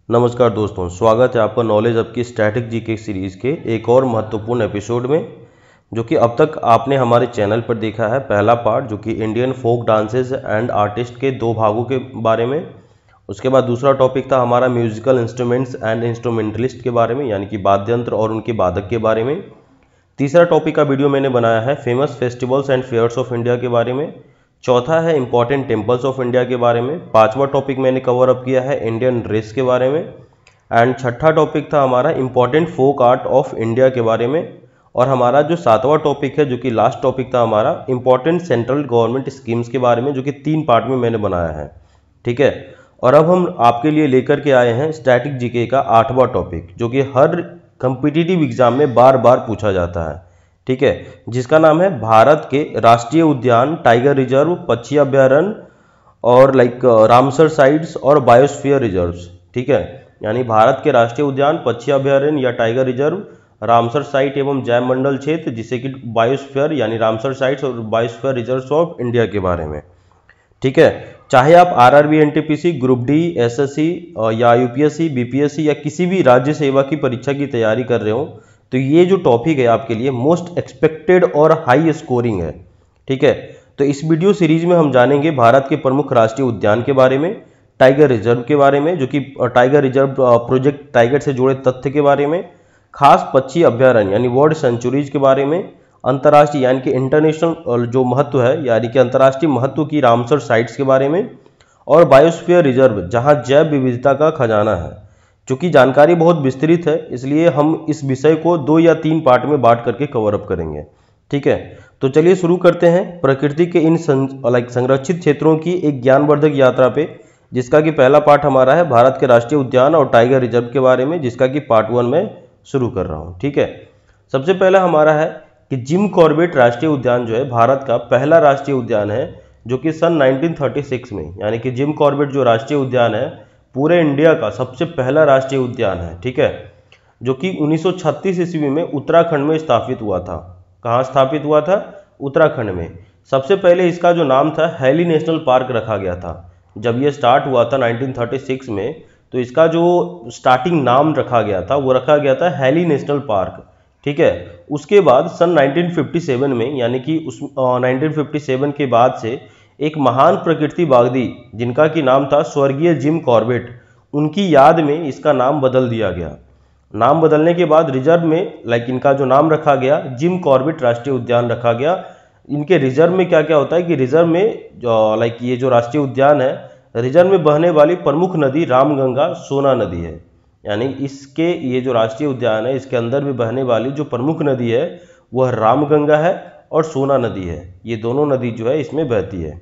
नमस्कार दोस्तों, स्वागत है आपका नॉलेज अप की स्टैटिक जीके सीरीज़ के एक और महत्वपूर्ण एपिसोड में, जो कि अब तक आपने हमारे चैनल पर देखा है। पहला पार्ट जो कि Indian folk dances and artist के 2 भागों के बारे में। उसके बाद दूसरा टॉपिक था हमारा म्यूजिकल इंस्ट्रूमेंट्स एंड इंस्ट्रूमेंटलिस्ट के बारे में, यानी कि वाद्य यंत्र और उनके वादक के बारे में। तीसरा टॉपिक का वीडियो मैंने बनाया है famous festivals and fairs of India के बारे में। चौथा है इंपॉर्टेंट टेम्पल्स ऑफ इंडिया के बारे में। पांचवा टॉपिक मैंने कवर अप किया है इंडियन ड्रेस के बारे में। एंड छठा टॉपिक था हमारा important folk art of India के बारे में। और हमारा जो सातवां टॉपिक है, जो कि लास्ट टॉपिक था हमारा, इंपॉर्टेंट सेंट्रल गवर्नमेंट स्कीम्स के बारे में, जो कि 3 पार्ट में मैंने बनाया है। ठीक है, और अब हम आपके लिए लेकर के आए हैं स्टैटिक जीके का 8वां टॉपिक, जो कि हर कंपिटिटिव एग्जाम में बार बार पूछा जाता है। ठीक है, जिसका नाम है भारत के राष्ट्रीय उद्यान, टाइगर रिजर्व, पक्षी अभ्यारण्य और रामसर साइट्स और बायोस्फीयर रिजर्व्स। ठीक है, यानी भारत के राष्ट्रीय उद्यान, पक्षी अभ्यारण्य या टाइगर रिजर्व, रामसर साइट एवं जैव मंडल क्षेत्र, जिसे कि बायोस्फीयर यानी रामसर साइट्स और बायोस्फीयर रिजर्व्स ऑफ इंडिया के बारे में। ठीक है, चाहे आप RRB, NTPC, group D, SSC या यूपीएससी, बीपीएससी या किसी भी राज्य सेवा की परीक्षा की तैयारी कर रहे हो, तो ये जो टॉपिक है आपके लिए मोस्ट एक्सपेक्टेड और हाई स्कोरिंग है। ठीक है, तो इस वीडियो सीरीज में हम जानेंगे भारत के प्रमुख राष्ट्रीय उद्यान के बारे में, टाइगर रिजर्व के बारे में, जो कि टाइगर रिजर्व प्रोजेक्ट टाइगर से जुड़े तथ्य के बारे में, खास पक्षी अभ्यारण्य यानी वर्ल्ड सेंचुरीज के बारे में, अंतर्राष्ट्रीय यानी कि इंटरनेशनल जो महत्व है यानी कि अंतर्राष्ट्रीय महत्व की रामसर साइट्स के बारे में, और बायोस्फीयर रिजर्व जहां जैव विविधता का खजाना है। चूंकि जानकारी बहुत विस्तृत है, इसलिए हम इस विषय को 2 या 3 पार्ट में बांट करके कवर अप करेंगे। ठीक है, तो चलिए शुरू करते हैं प्रकृति के इन संरक्षित क्षेत्रों की एक ज्ञानवर्धक यात्रा पे, जिसका कि पहला पार्ट हमारा है भारत के राष्ट्रीय उद्यान और टाइगर रिजर्व के बारे में, जिसका कि पार्ट 1 में शुरू कर रहा हूँ। ठीक है, सबसे पहला हमारा है कि जिम कॉर्बेट राष्ट्रीय उद्यान जो है भारत का पहला राष्ट्रीय उद्यान है, जो कि सन 1936 में, यानी कि जिम कॉर्बेट जो राष्ट्रीय उद्यान है पूरे इंडिया का सबसे पहला राष्ट्रीय उद्यान है। ठीक है, जो कि 1936 ईस्वी में उत्तराखंड में स्थापित हुआ था। कहाँ स्थापित हुआ था? उत्तराखंड में। सबसे पहले इसका जो नाम था हैली नेशनल पार्क रखा गया था। जब ये स्टार्ट हुआ था 1936 में, तो इसका जो स्टार्टिंग नाम रखा गया था वो रखा गया था हैली नेशनल पार्क। ठीक है, उसके बाद सन 1957 में, यानी कि 1957 के बाद से एक महान प्रकृतिवादी जिनका कि नाम था स्वर्गीय जिम कॉर्बेट, उनकी याद में इसका नाम बदल दिया गया। नाम बदलने के बाद रिजर्व में इनका जो नाम रखा गया जिम कॉर्बेट राष्ट्रीय उद्यान रखा गया। इनके रिजर्व में क्या क्या होता है कि रिजर्व में जो ये जो राष्ट्रीय उद्यान है, रिजर्व में बहने वाली प्रमुख नदी रामगंगा सोना नदी है। यानी इसके ये जो राष्ट्रीय उद्यान है, इसके अंदर भी बहने वाली जो प्रमुख नदी है वह रामगंगा है और सोना नदी है। ये दोनों नदी जो है इसमें बहती है।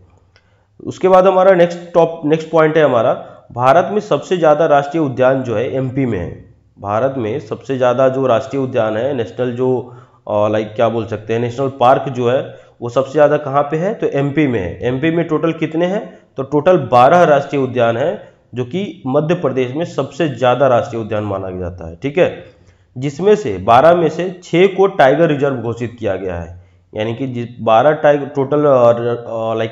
उसके बाद हमारा नेक्स्ट पॉइंट है हमारा, भारत में सबसे ज़्यादा राष्ट्रीय उद्यान जो है एमपी में है। भारत में सबसे ज़्यादा जो राष्ट्रीय उद्यान है, नेशनल जो क्या बोल सकते हैं, नेशनल पार्क जो है वो सबसे ज़्यादा कहाँ पे है? तो एमपी में है। एमपी में टोटल कितने हैं? तो टोटल 12 राष्ट्रीय उद्यान है, जो कि मध्य प्रदेश में सबसे ज़्यादा राष्ट्रीय उद्यान माना जाता है। ठीक है, जिसमें से 12 में से 6 को टाइगर रिजर्व घोषित किया गया है। यानी कि 12 टाइगर टोटल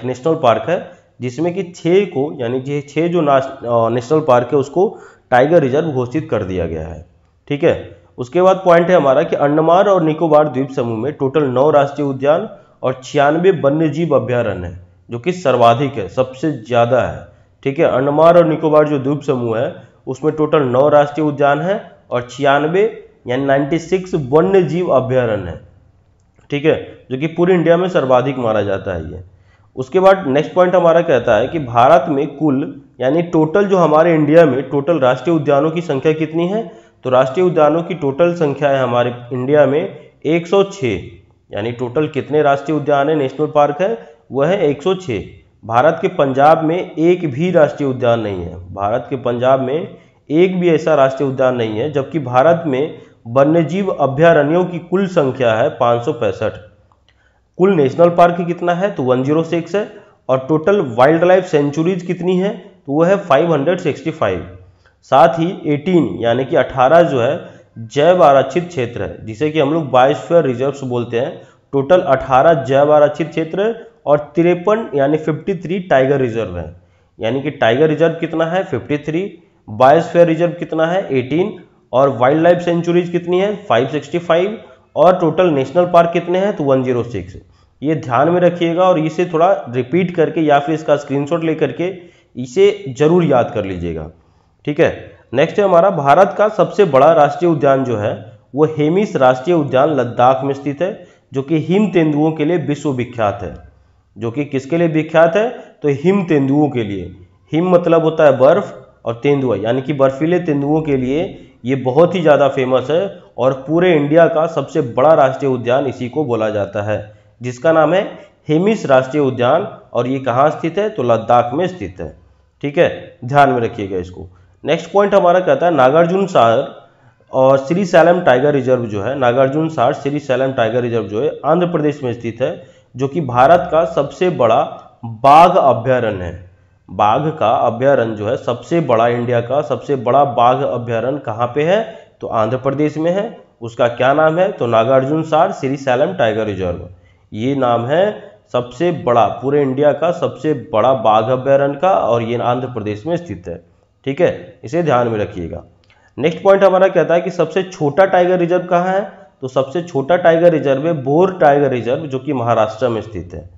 नेशनल पार्क है, जिसमें कि 6 को, यानी कि 6 जो नेशनल पार्क है उसको टाइगर रिजर्व घोषित कर दिया गया है। ठीक है, उसके बाद पॉइंट है हमारा कि अंडमान और निकोबार द्वीप समूह में टोटल 9 राष्ट्रीय उद्यान और 96 वन्यजीव अभ्यारण्य है, जो कि सर्वाधिक है, सबसे ज़्यादा है। ठीक है, अंडमान और निकोबार जो द्वीप समूह है उसमें टोटल 9 राष्ट्रीय उद्यान है और 96 यानी 96 वन्य जीव अभ्यारण्य है। ठीक है, जो कि पूरे इंडिया में सर्वाधिक माना जाता है ये। उसके बाद नेक्स्ट पॉइंट हमारा कहता है कि भारत में कुल यानी टोटल जो हमारे इंडिया में टोटल राष्ट्रीय उद्यानों की संख्या कितनी है? तो राष्ट्रीय उद्यानों की टोटल संख्या है हमारे इंडिया में 106। यानी टोटल कितने राष्ट्रीय उद्यान है, नेशनल पार्क है, वह है 106। भारत के पंजाब में एक भी राष्ट्रीय उद्यान नहीं है। भारत के पंजाब में एक भी ऐसा राष्ट्रीय उद्यान नहीं है, जबकि भारत में वन्यजीव अभ्यारण्यों की कुल संख्या है 565। कुल नेशनल पार्क कितना है? तो 106 है। और टोटल वाइल्ड लाइफ सेंचुरीज कितनी है? तो वह है 565। साथ ही 18 यानी कि 18 जो है जैव आरक्षित क्षेत्र है, जिसे कि हम लोग बायोस्फीयर रिजर्व्स बोलते हैं। टोटल 18 जैव आरक्षित क्षेत्र है और 53 यानी 53 टाइगर रिजर्व है। यानी कि टाइगर रिजर्व कितना है? 53, बायोस्फीयर रिजर्व कितना है 18, और वाइल्ड लाइफ सेंचुरीज कितनी है 565, और टोटल नेशनल पार्क कितने हैं तो 106। ये ध्यान में रखिएगा और इसे थोड़ा रिपीट करके या फिर इसका स्क्रीनशॉट लेकर के इसे जरूर याद कर लीजिएगा। ठीक है, नेक्स्ट है हमारा भारत का सबसे बड़ा राष्ट्रीय उद्यान जो है वो हेमिस राष्ट्रीय उद्यान लद्दाख में स्थित है, जो कि हिम तेंदुओं के लिए विश्व विख्यात है। जो कि किसके लिए विख्यात है तो हिम तेंदुओं के लिए। हिम मतलब होता है बर्फ और तेंदुआ यानी कि बर्फीले तेंदुओं के लिए ये बहुत ही ज़्यादा फेमस है, और पूरे इंडिया का सबसे बड़ा राष्ट्रीय उद्यान इसी को बोला जाता है, जिसका नाम है हेमिस राष्ट्रीय उद्यान, और ये कहाँ स्थित है तो लद्दाख में स्थित है। ठीक है, ध्यान में रखिएगा इसको। नेक्स्ट पॉइंट हमारा कहता है नागार्जुन सागर और श्री सैलम टाइगर रिजर्व जो है, Nagarjuna Sagar Srisailam tiger reserve जो है आंध्र प्रदेश में स्थित है, जो कि भारत का सबसे बड़ा बाघ अभ्यारण्य है। बाघ का अभ्यारण्य जो है सबसे बड़ा, इंडिया का सबसे बड़ा बाघ अभ्यारण्य कहाँ पे है तो आंध्र प्रदेश में है। उसका क्या नाम है तो Nagarjuna Sagar Srisailam tiger reserve. ये नाम है सबसे बड़ा, पूरे इंडिया का सबसे बड़ा बाघ अभ्यारण्य का, और ये आंध्र प्रदेश में स्थित है। ठीक है, इसे ध्यान में रखिएगा। नेक्स्ट पॉइंट हमारा कहता है कि सबसे छोटा टाइगर रिजर्व कहाँ है तो सबसे छोटा टाइगर रिजर्व है बोर टाइगर रिजर्व, जो कि महाराष्ट्र में स्थित है।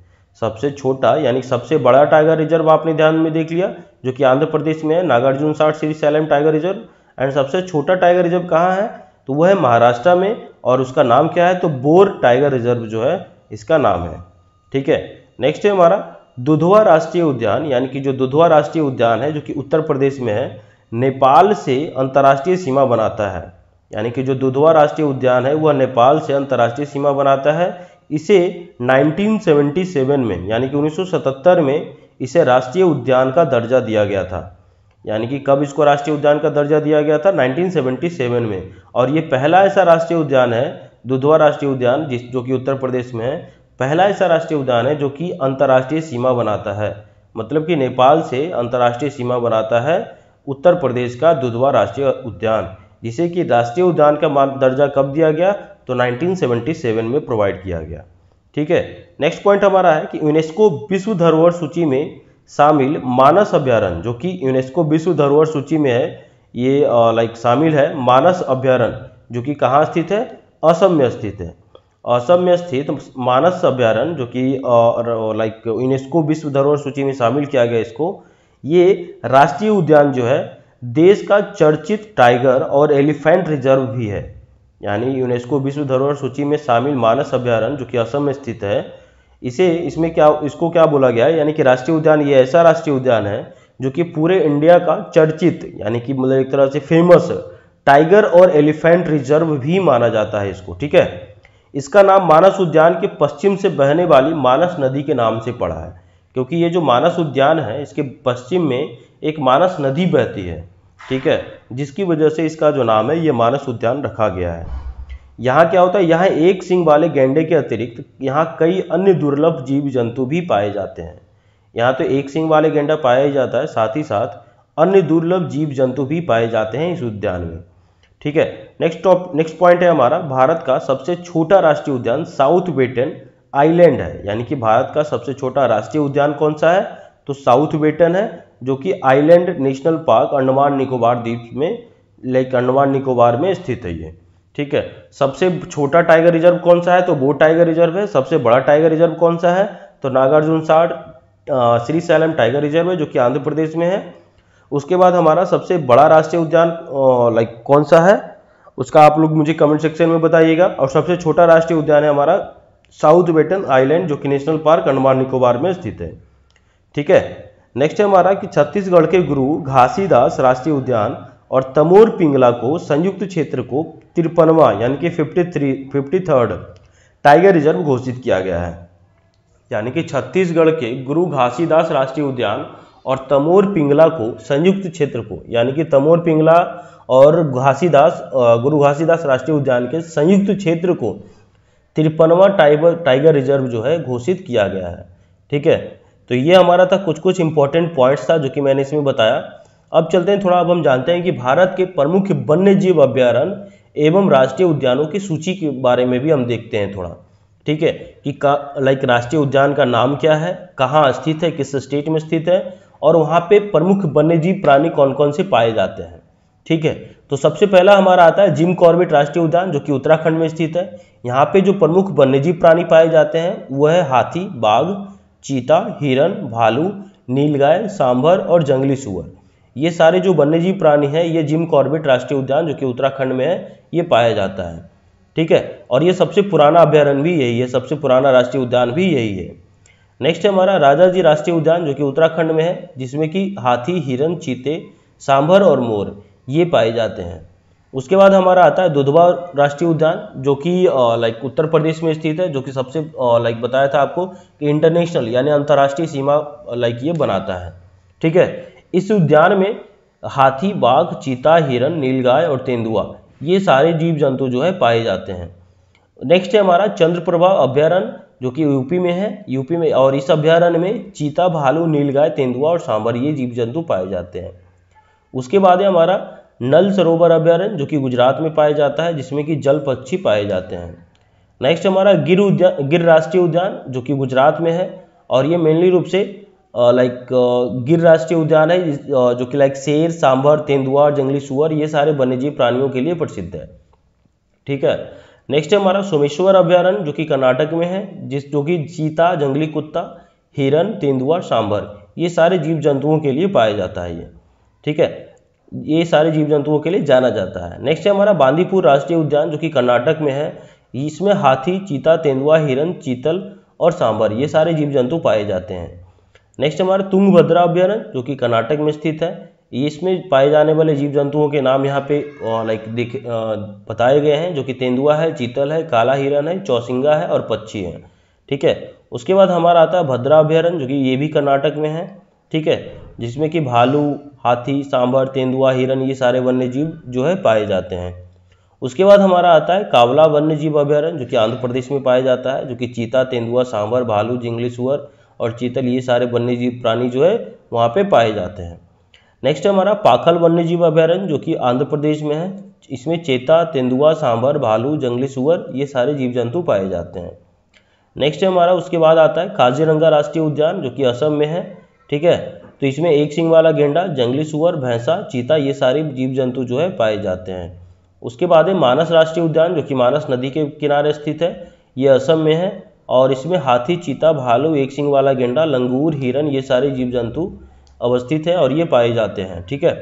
सबसे छोटा यानी सबसे बड़ा टाइगर रिजर्व आपने ध्यान में देख लिया, जो कि आंध्र प्रदेश में है, Nagarjuna Sagar Srisailam tiger reserve. And सबसे छोटा टाइगर रिजर्व कहाँ है तो वह है महाराष्ट्र में, और उसका नाम क्या है तो बोर टाइगर रिजर्व जो है इसका नाम है। ठीक है, नेक्स्ट है हमारा दुधवा राष्ट्रीय उद्यान, यानी कि जो दुधवा राष्ट्रीय उद्यान है जो कि उत्तर प्रदेश में है, नेपाल से अंतर्राष्ट्रीय सीमा बनाता है। यानी कि जो दुधवा राष्ट्रीय उद्यान है वह नेपाल से अंतर्राष्ट्रीय सीमा बनाता है। इसे 1977 में यानी कि 1977 में इसे राष्ट्रीय उद्यान का दर्जा दिया गया था। यानी कि कब इसको राष्ट्रीय उद्यान का दर्जा दिया गया था 1977 में, और ये पहला ऐसा राष्ट्रीय उद्यान है दुधवा राष्ट्रीय उद्यान जो कि उत्तर प्रदेश में है, पहला ऐसा राष्ट्रीय उद्यान है जो कि अंतर्राष्ट्रीय सीमा बनाता है। मतलब कि नेपाल से अंतर्राष्ट्रीय सीमा बनाता है उत्तर प्रदेश का दुधवा राष्ट्रीय उद्यान, जिसे कि राष्ट्रीय उद्यान का दर्जा कब दिया गया तो 1977 में प्रोवाइड किया गया। ठीक है, नेक्स्ट पॉइंट हमारा है कि यूनेस्को विश्व धरोहर सूची में शामिल मानस अभ्यारण्य, जो कि यूनेस्को विश्व धरोहर सूची में है, ये शामिल है मानस अभ्यारण्य, जो कि कहाँ स्थित है असम में स्थित है। असम में स्थित मानस अभ्यारण्य जो कि यूनेस्को विश्व धरोहर सूची में शामिल किया गया इसको, ये राष्ट्रीय उद्यान जो है देश का चर्चित टाइगर और एलिफेंट रिजर्व भी है। यानी यूनेस्को विश्व धरोहर सूची में शामिल मानस अभ्यारण्य जो कि असम में स्थित है, इसको क्या बोला गया है, यानी कि राष्ट्रीय उद्यान ये ऐसा राष्ट्रीय उद्यान है जो कि पूरे इंडिया का चर्चित यानी कि मतलब एक तरह से फेमस टाइगर और एलिफेंट रिजर्व भी माना जाता है इसको। ठीक है, इसका नाम मानस उद्यान के पश्चिम से बहने वाली मानस नदी के नाम से पड़ा है, क्योंकि ये जो मानस उद्यान है इसके पश्चिम में एक मानस नदी बहती है। ठीक है, जिसकी वजह से इसका जो नाम है ये मानस उद्यान रखा गया है। यहाँ क्या होता है, यहाँ एक सींग वाले गैंडे के अतिरिक्त यहाँ कई अन्य दुर्लभ जीव जंतु भी पाए जाते हैं। यहाँ तो एक सींग वाले गैंडा पाया ही जाता है, साथ ही साथ अन्य दुर्लभ जीव जंतु भी पाए जाते हैं इस उद्यान में। ठीक है, नेक्स्ट पॉइंट है हमारा भारत का सबसे छोटा राष्ट्रीय उद्यान साउथ वेटन आइलैंड है। यानी कि भारत का सबसे छोटा राष्ट्रीय उद्यान कौन सा है तो साउथ वेटन है, जो कि island national park Andaman Nicobar द्वीप में अंडमान निकोबार में स्थित है ये। ठीक है, सबसे छोटा टाइगर रिजर्व कौन सा है तो वो टाइगर रिजर्व है। सबसे बड़ा टाइगर रिजर्व कौन सा है तो Nagarjuna Sagar Srisailam tiger reserve है, जो कि आंध्र प्रदेश में है। उसके बाद हमारा सबसे बड़ा राष्ट्रीय उद्यान कौन सा है उसका आप लोग मुझे कमेंट सेक्शन में बताइएगा। और सबसे छोटा राष्ट्रीय उद्यान है हमारा साउथ वेटन आइलैंड, जो कि नेशनल पार्क अंडमान निकोबार में स्थित है। ठीक है, नेक्स्ट है हमारा कि छत्तीसगढ़ के गुरु घासीदास राष्ट्रीय उद्यान और तमोर पिंगला को संयुक्त क्षेत्र को 53वां यानी कि 53rd टाइगर रिजर्व घोषित किया गया है। यानी कि छत्तीसगढ़ के गुरु घासीदास राष्ट्रीय उद्यान और तमोर पिंगला को संयुक्त क्षेत्र को, यानी कि तमोर पिंगला और गुरु घासीदास राष्ट्रीय उद्यान के संयुक्त क्षेत्र को 53वां टाइगर रिजर्व जो है घोषित किया गया है। ठीक है, तो ये हमारा था कुछ इंपॉर्टेंट पॉइंट्स था जो कि मैंने इसमें बताया। अब चलते हैं थोड़ा, अब हम जानते हैं कि भारत के प्रमुख वन्य जीव अभ्यारण्य एवं राष्ट्रीय उद्यानों की सूची के बारे में भी हम देखते हैं थोड़ा। ठीक है, कि राष्ट्रीय उद्यान का नाम क्या है, कहाँ स्थित है, किस स्टेट में स्थित है, और वहाँ पे प्रमुख वन्यजीव प्राणी कौन कौन से पाए जाते हैं। ठीक है, तो सबसे पहला हमारा आता है जिम कॉर्बेट राष्ट्रीय उद्यान जो कि उत्तराखंड में स्थित है। यहाँ पे जो प्रमुख वन्यजीव प्राणी पाए जाते हैं वह है हाथी, बाघ, चीता, हिरन, भालू, नीलगाय, सांभर और जंगली सुअर। ये सारे जो वन्यजीव प्राणी हैं ये जिम कॉर्बेट राष्ट्रीय उद्यान जो कि उत्तराखंड में है ये पाया जाता है। ठीक है, और ये सबसे पुराना अभ्यारण्य भी यही है, सबसे पुराना राष्ट्रीय उद्यान भी यही है। नेक्स्ट है हमारा राजाजी राष्ट्रीय उद्यान जो कि उत्तराखंड में है, जिसमें कि हाथी, हिरन, चीते, सांभर और मोर ये पाए जाते हैं। उसके बाद हमारा आता है दुधवा राष्ट्रीय उद्यान जो कि लाइक उत्तर प्रदेश में स्थित है, जो कि सबसे लाइक बताया था आपको कि इंटरनेशनल यानी अंतर्राष्ट्रीय सीमा लाइक ये बनाता है। ठीक है, इस उद्यान में हाथी, बाघ, चीता, हिरन, नीलगाय और तेंदुआ ये सारे जीव जंतु जो है पाए जाते हैं। नेक्स्ट है हमारा चंद्रप्रभा अभ्यारण्य जो कि यूपी में है, यूपी में, और इस अभ्यारण्य में चीता, भालू, नीलगाय, तेंदुआ और सांभर ये जीव जंतु पाए जाते हैं। उसके बाद है हमारा नल सरोवर अभ्यारण्य जो कि गुजरात में पाया जाता है, जिसमें कि जल पक्षी पाए जाते हैं। नेक्स्ट हमारा गिर राष्ट्रीय उद्यान जो कि गुजरात में है, और ये मेनली रूप से लाइक गिर राष्ट्रीय उद्यान है जो कि लाइक शेर, सांभर, तेंदुआ, जंगली सुअर ये सारे वन्यजीव प्राणियों के लिए प्रसिद्ध है। ठीक है, नेक्स्ट है हमारा सोमेश्वर अभ्यारण्य जो कि कर्नाटक में है, जो कि चीता, जंगली कुत्ता, हिरन, तेंदुआ, सांभर ये सारे जीव जंतुओं के लिए पाया जाता है ये। ठीक है, ये सारे जीव जंतुओं के लिए जाना जाता है। नेक्स्ट है हमारा बांदीपुर राष्ट्रीय उद्यान जो कि कर्नाटक में है, इसमें हाथी, चीता, तेंदुआ, हिरन, चीतल और सांभर ये सारे जीव जंतु पाए जाते हैं। नेक्स्ट हमारा तुंगभद्रा अभ्यारण्य जो कि कर्नाटक में स्थित है, इसमें पाए जाने वाले जीव जंतुओं के नाम यहाँ पे लाइक बताए गए हैं, जो कि तेंदुआ है, चीतल है, काला हिरन है, चौसिंगा है और पक्षी है। ठीक है, उसके बाद हमारा आता है भद्रा अभ्यारण्य जो कि ये भी कर्नाटक में है। ठीक है, जिसमें कि भालू, हाथी, सांभर, तेंदुआ, हिरन ये सारे वन्य जीव जो है पाए जाते हैं। उसके बाद हमारा आता है कावला वन्य जीव अभ्यारण्य जो कि आंध्र प्रदेश में पाया जाता है, जो कि चीता, तेंदुआ, सांभर, भालू, जंगली सुअर और चीतल ये सारे वन्य जीव प्राणी जो है वहाँ पे पाए जाते हैं। नेक्स्ट हमारा पाखल वन्य जीव अभ्यारण्य जो कि आंध्र प्रदेश में है, इसमें चीता, तेंदुआ, सांभर, भालू, जंगली सुअर ये सारे जीव जंतु पाए जाते हैं। नेक्स्ट हमारा उसके बाद आता है काजीरंगा राष्ट्रीय उद्यान जो कि असम में है। ठीक है, तो इसमें एक सिंग वाला गेंडा, जंगली सुअर, भैंसा, चीता ये सारे जीव जंतु जो है पाए जाते हैं। उसके बाद है मानस राष्ट्रीय उद्यान जो कि मानस नदी के किनारे स्थित है, ये असम में है, और इसमें हाथी, चीता, भालू, एक सिंग वाला गेंडा, लंगूर, हिरन ये सारे जीव जंतु अवस्थित है और ये पाए जाते हैं। ठीक है,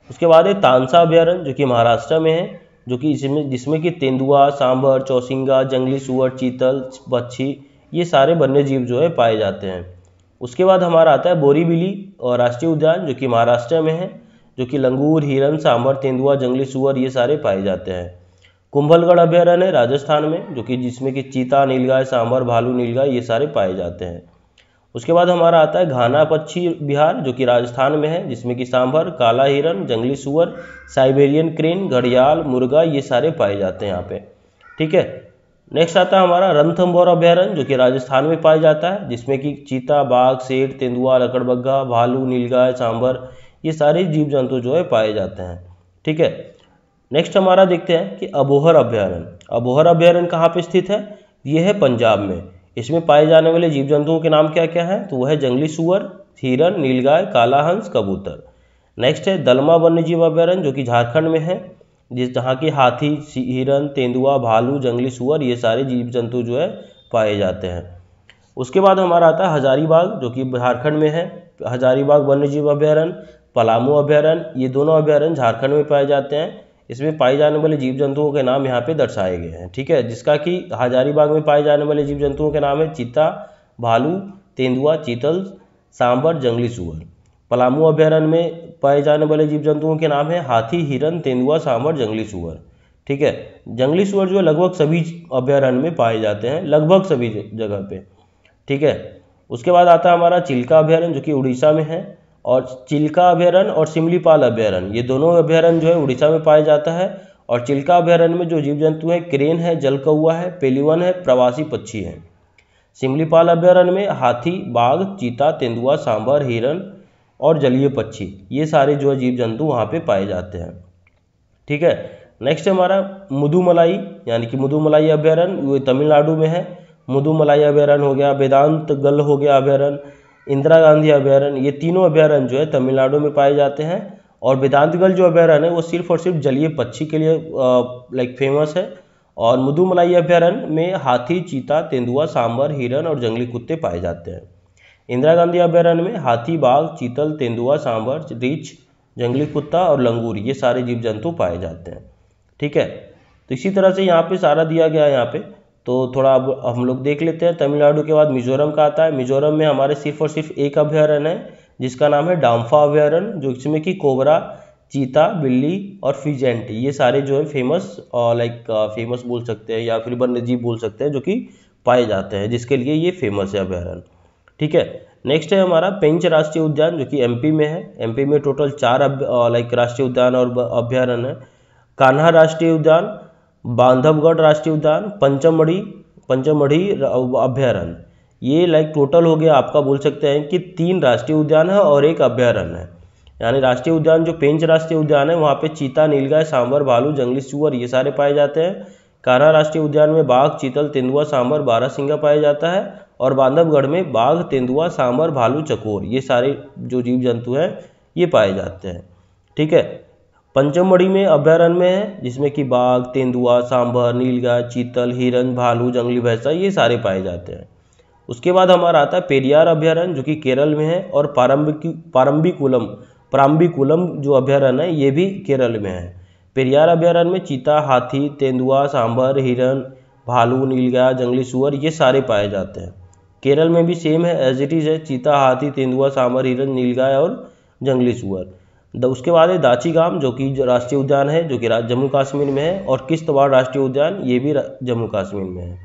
उसके बाद है तानसा अभ्यारण्य जो कि महाराष्ट्र में है, जो कि जिसमें कि तेंदुआ, सांभर, चौसिंगा, जंगली सुअर, चीतल, पक्षी ये सारे वन्य जीव जो है पाए जाते हैं। उसके बाद हमारा आता है बोरीबिली और राष्ट्रीय उद्यान जो कि महाराष्ट्र में है, जो कि लंगूर, हिरन, सांभर, तेंदुआ, जंगली सुअर ये सारे पाए जाते हैं। कुंभलगढ़ अभ्यारण्य है राजस्थान में, जो कि जिसमें कि चीता, नीलगाय, सांभर, भालू, नीलगाय ये सारे पाए जाते हैं। उसके बाद हमारा आता है घाना पक्षी विहार जो कि राजस्थान में है, जिसमें कि सांभर, काला हिरन, जंगली सुअर, साइबेरियन क्रेन, घड़ियाल, मुर्गा ये सारे पाए जाते हैं यहाँ पे। ठीक है, नेक्स्ट आता है हमारा रणथंभौर अभ्यारण्य जो कि राजस्थान में पाया जाता है, जिसमें कि चीता, बाघ, शेर, तेंदुआ, लकड़बग्घा, भालू, नीलगाय, सांभर ये सारे जीव जंतु जो है पाए जाते हैं। ठीक है, नेक्स्ट हमारा देखते हैं कि अबोहर अभ्यारण्य। अबोहर अभ्यारण्य कहाँ पे स्थित है? ये है पंजाब में। इसमें पाए जाने वाले जीव जंतुओं के नाम क्या क्या हैं? तो वह है जंगली सुअर, हिरन, नीलगाय, काला हंस, कबूतर। नेक्स्ट है दलमा वन्य जीव अभ्यारण्य जो कि झारखंड में है, जहाँ की हाथी, हिरन, तेंदुआ, भालू, जंगली सुअर ये सारे जीव जंतु जो है पाए जाते हैं। उसके बाद हमारा आता है हजारीबाग जो कि झारखंड में है। हजारीबाग वन्य जीव अभ्यारण्य, पलामू अभ्यारण्य ये दोनों अभ्यारण्य झारखंड में पाए जाते हैं। इसमें पाए जाने वाले जीव जंतुओं के नाम यहाँ पे दर्शाए गए हैं। ठीक है, जिसका कि हजारीबाग में पाए जाने वाले जीव जंतुओं के नाम है चीता, भालू, तेंदुआ, चीतल, सांभर, जंगली सुअर। पलामू अभ्यारण्य में पाए जाने वाले जीव जंतुओं के नाम है हाथी, हिरन, तेंदुआ, सांभर, जंगली सुअर। ठीक है, जंगली सुअर जो है लगभग सभी अभ्यारण्य में पाए जाते हैं, लगभग सभी जगह पे। ठीक है, उसके बाद आता है हमारा चिल्का अभ्यारण्य जो कि उड़ीसा में है, और चिल्का अभ्यारण्य और सिमलीपाल अभ्यारण्य ये दोनों अभ्यारण्य जो है उड़ीसा में पाया जाता है। और चिल्का अभ्यारण्य में जो जीव जंतु है क्रेन है, जल कौआ है, पेलिवन है, प्रवासी पक्षी है। सिमलीपाल अभ्यारण्य में हाथी, बाघ, चीता, तेंदुआ, सांभर, हिरन और जलीय पक्षी ये सारे जो है जीव जंतु वहाँ पे पाए जाते हैं। ठीक है, नेक्स्ट हमारा मुदुमलाई यानी कि मुदुमलाई अभ्यारण्य, ये तमिलनाडु में है। मुदुमलाई अभ्यारण्य हो गया, वेदांत गल हो गया अभ्यारण्य, इंदिरा गांधी अभयारण्य, ये तीनों अभयारण्य जो है तमिलनाडु में पाए जाते हैं। और वेदांतगढ़ जो अभयारण्य है वो सिर्फ और सिर्फ जलीय पक्षी के लिए लाइक फेमस है। और मुदुमलाई अभयारण्य में हाथी, चीता, तेंदुआ, सांबर, हिरन और जंगली कुत्ते पाए जाते हैं। इंदिरा गांधी अभयारण्य में हाथी, बाघ, चीतल, तेंदुआ, सांबर, रीछ, जंगली कुत्ता और लंगूर, ये सारे जीव जंतु पाए जाते हैं। ठीक है, तो इसी तरह से यहाँ पे सारा दिया गया है यहाँ पे। तो थोड़ा अब हम लोग देख लेते हैं। तमिलनाडु के बाद मिजोरम का आता है। मिजोरम में हमारे सिर्फ और सिर्फ एक अभयारण्य है जिसका नाम है डाम्फा अभयारण्य, जो इसमें कि कोबरा, चीता, बिल्ली और फिजेंट, ये सारे जो है फेमस फेमस बोल सकते हैं या फिर वन्य जीव बोल सकते हैं जो कि पाए जाते हैं, जिसके लिए ये फेमस है अभयारण्य। ठीक है, नेक्स्ट है हमारा पेंच राष्ट्रीय उद्यान जो कि एमपी में है। एमपी में टोटल 4 राष्ट्रीय उद्यान और अभयारण्य है। कान्हा राष्ट्रीय उद्यान, बांधवगढ़ राष्ट्रीय उद्यान, पंचमढ़ी अभयारण्य, ये टोटल हो गया आपका बोल सकते हैं कि 3 राष्ट्रीय उद्यान है और एक अभयारण्य है। यानी राष्ट्रीय उद्यान जो पेंच राष्ट्रीय उद्यान है वहाँ पे चीता, नीलगाय, सांबर, भालू, जंगली सुअर ये सारे पाए जाते हैं। कान्हा राष्ट्रीय उद्यान में बाघ, चीतल, तेंदुआ, सांबर, बारहसिंगा पाया जाता है। और बांधवगढ़ में बाघ, तेंदुआ, सांबर, भालू, चकोर, ये सारे जो जीव जंतु हैं ये पाए जाते हैं। ठीक है, पंचमढ़ी में अभयारण्य में है जिसमें कि बाघ, तेंदुआ, सांबर, नीलगाय, चीतल, हिरन, भालू, जंगली भैंसा ये सारे पाए जाते हैं। उसके बाद हमारा आता है पेरियार अभयारण्य जो कि केरल में है। और पारम्बिकुलम जो अभयारण्य है ये भी केरल में है। पेरियार अभयारण्य में चीता, हाथी, तेंदुआ, सांबर, हिरन, भालू, नीलगाय, जंगली सुअर ये सारे पाए जाते हैं। केरल में भी सेम है, एज इट इज है, चीता, हाथी, तेंदुआ, सांबर, हिरन, नीलगाय और जंगली सुअर। उसके बाद है दाचीगाम जो कि राष्ट्रीय उद्यान है जो कि जम्मू कश्मीर में है। और किश्तवाड़ राष्ट्रीय उद्यान ये भी जम्मू कश्मीर में है।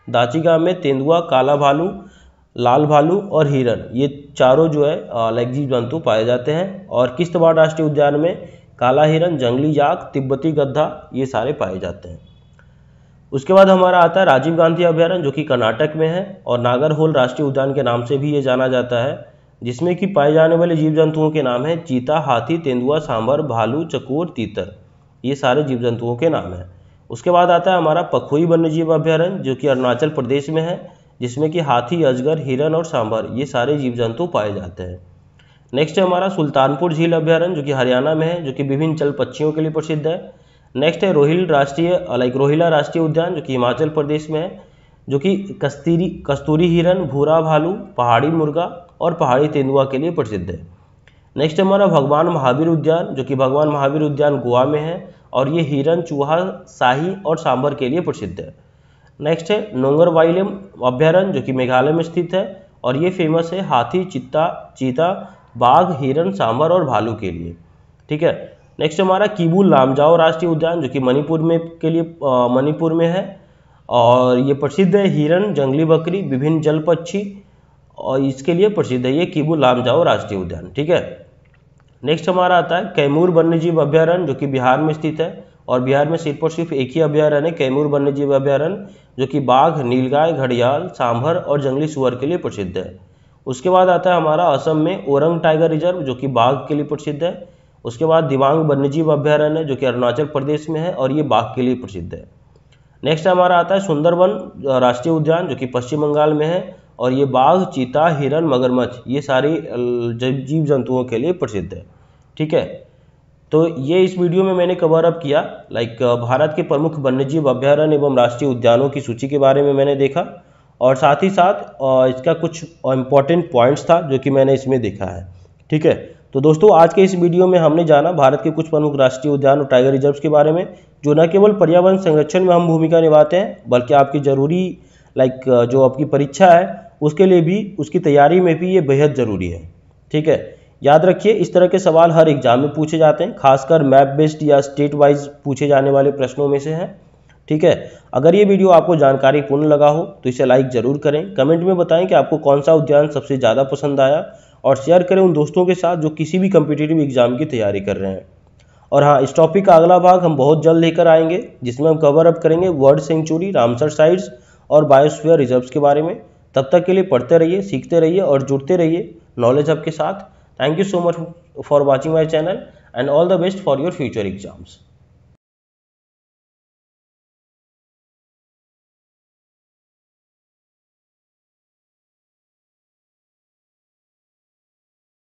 दाचीगाम में तेंदुआ, काला भालू, लाल भालू और हिरन ये चारों जो है जीव जंतु पाए जाते हैं। और किश्तवाड़ राष्ट्रीय उद्यान में काला हिरन, जंगली याक, तिब्बती गद्दा ये सारे पाए जाते हैं। उसके बाद हमारा आता है राजीव गांधी अभयारण्य जो कि कर्नाटक में है। और नागरहोल राष्ट्रीय उद्यान के नाम से भी ये जाना जाता है, जिसमें कि पाए जाने वाले जीव जंतुओं के नाम है चीता, हाथी, तेंदुआ, सांबर, भालू, चकोर, तीतर, ये सारे जीव जंतुओं के नाम हैं। उसके बाद आता है हमारा पखोई वन्यजीव अभयारण्य जो कि अरुणाचल प्रदेश में है, जिसमें कि हाथी, अजगर, हिरन और सांबर ये सारे जीव जंतु पाए जाते हैं। नेक्स्ट है हमारा सुल्तानपुर झील अभयारण्य जो कि हरियाणा में है, जो कि विभिन्न जल पक्षियों के लिए प्रसिद्ध है। नेक्स्ट है रोहिला राष्ट्रीय उद्यान जो कि हिमाचल प्रदेश में है, जो कि कस्तूरी हिरन, भूरा भालू, पहाड़ी मुर्गा और पहाड़ी तेंदुआ के लिए प्रसिद्ध है। नेक्स्ट हमारा भगवान महावीर उद्यान जो कि भगवान महावीर उद्यान गोवा में है, और ये हिरन, चूहा, शाही और सांबर के लिए प्रसिद्ध है। नेक्स्ट है नोंगरवाइलम अभयारण्य जो कि मेघालय में स्थित है, और ये फेमस है हाथी, चीता, बाघ, हिरन, सांबर और भालू के लिए। ठीक है, नेक्स्ट हमारा किबू लामजाओ राष्ट्रीय उद्यान जो कि मणिपुर में है, और ये प्रसिद्ध है हिरन, जंगली बकरी, विभिन्न जल पक्षी और इसके लिए प्रसिद्ध है ये किबू लामजाओ राष्ट्रीय उद्यान। ठीक है, नेक्स्ट हमारा आता है कैमूर वन्यजीव अभयारण्य जो कि बिहार में स्थित है। और बिहार में सिर्फ और सिर्फ एक ही अभयारण्य है, कैमूर वन्यजीव अभयारण्य, जो कि बाघ, नीलगाय, घड़ियाल, सांभर और जंगली सुअर के लिए प्रसिद्ध है। उसके बाद आता है हमारा असम में ओरंग टाइगर रिजर्व जो कि बाघ के लिए प्रसिद्ध है। उसके बाद दिबांग वन्यजीव अभयारण्य जो कि अरुणाचल प्रदेश में है और ये बाघ के लिए प्रसिद्ध है। नेक्स्ट हमारा आता है सुंदरवन राष्ट्रीय उद्यान जो कि पश्चिम बंगाल में है, और ये बाघ, चीता, हिरन, मगरमच्छ ये सारे जीव जंतुओं के लिए प्रसिद्ध है। ठीक है, तो ये इस वीडियो में मैंने कवर अप किया भारत के प्रमुख वन्यजीव अभयारण्य एवं राष्ट्रीय उद्यानों की सूची के बारे में मैंने देखा, और साथ ही साथ इसका कुछ इंपॉर्टेंट पॉइंट्स था जो कि मैंने इसमें देखा है। ठीक है, तो दोस्तों आज के इस वीडियो में हमने जाना भारत के कुछ प्रमुख राष्ट्रीय उद्यान और टाइगर रिजर्व्स के बारे में, जो न केवल पर्यावरण संरक्षण में अहम भूमिका निभाते हैं बल्कि आपकी जरूरी जो आपकी परीक्षा है उसके लिए भी, उसकी तैयारी में भी ये बेहद ज़रूरी है। ठीक है, याद रखिए इस तरह के सवाल हर एग्जाम में पूछे जाते हैं, खासकर मैप बेस्ड या स्टेट वाइज पूछे जाने वाले प्रश्नों में से हैं। ठीक है, अगर ये वीडियो आपको जानकारी पूर्ण लगा हो तो इसे लाइक जरूर करें, कमेंट में बताएं कि आपको कौन सा उद्यान सबसे ज़्यादा पसंद आया, और शेयर करें उन दोस्तों के साथ जो किसी भी कम्पिटिटिव एग्जाम की तैयारी कर रहे हैं। और हाँ, इस टॉपिक का अगला भाग हम बहुत जल्द लेकर आएंगे जिसमें हम कवर अप करेंगे वर्ल्ड सेंचुरी, रामसर साइट्स और बायोस्फीयर रिजर्व्स के बारे में। तब तक के लिए पढ़ते रहिए, सीखते रहिए और जुड़ते रहिए नॉलेज हब के साथ। Thank you so much for watching my channel and all the best for your future exams.